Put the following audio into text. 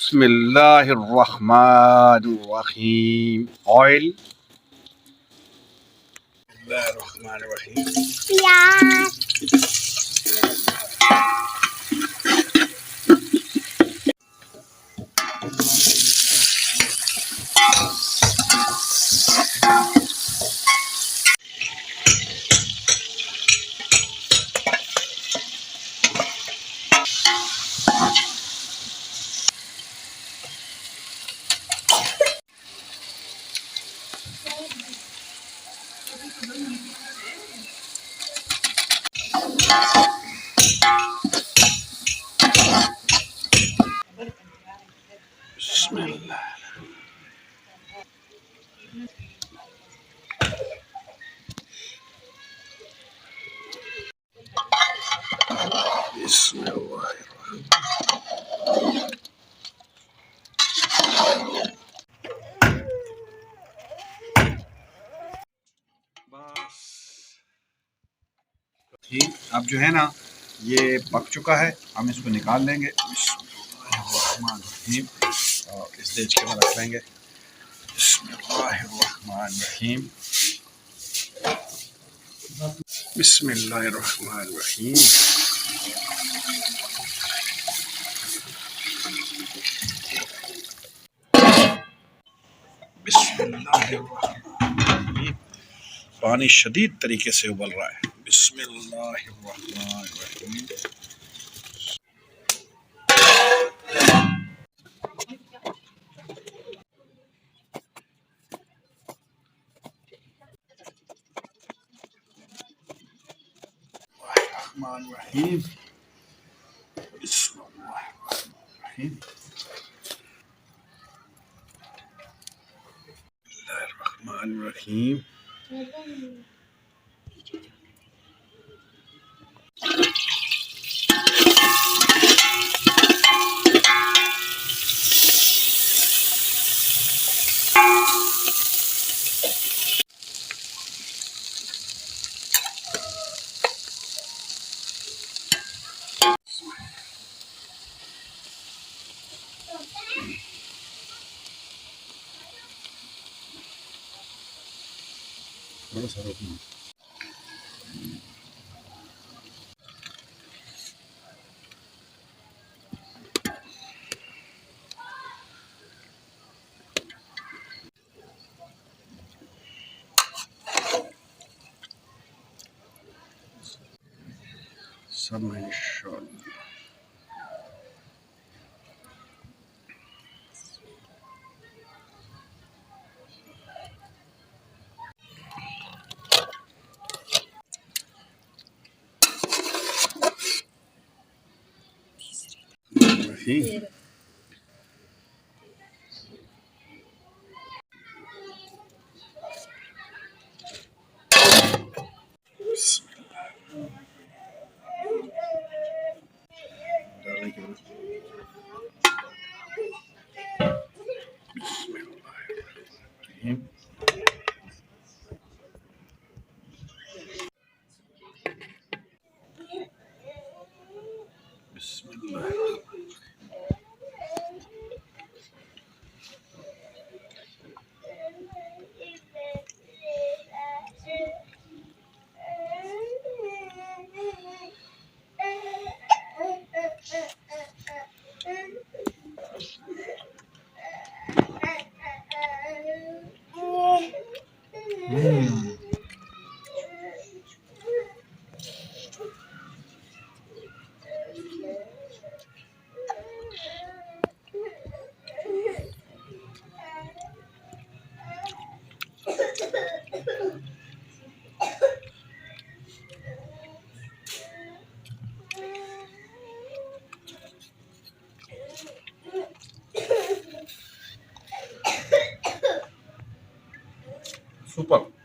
بسم اللہ الرحمن الرحیم. آئل. بسم اللہ الرحمن الرحیم. پیاز. بسم اللہ. بسم اللہ. بس ٹھیک. اب جو ہے نا یہ پک چکا ہے، ہم اس کو نکال لیں گے. بسم اللہ الرحمن الرحیم. اور اس دیج کے بعد رکھ لیں گے. بسم اللہ الرحمن الرحیم. بسم اللہ الرحمن الرحیم. بسم اللہ الرحمن الرحیم. پانی شدید طریقے سے ابل رہا ہے. بسم اللہ الرحمن الرحیم. الرحمن الرحیم. بسم اللہ الرحمن الرحیم. الرحمن الرحیم. بڑا سارا سب میں انشاءاللہ. رحیم. بسم اللہ. ڈالنے کے بعد بسم اللہ الرحمن الرحیم. بسم اللہ الرحمن سپر.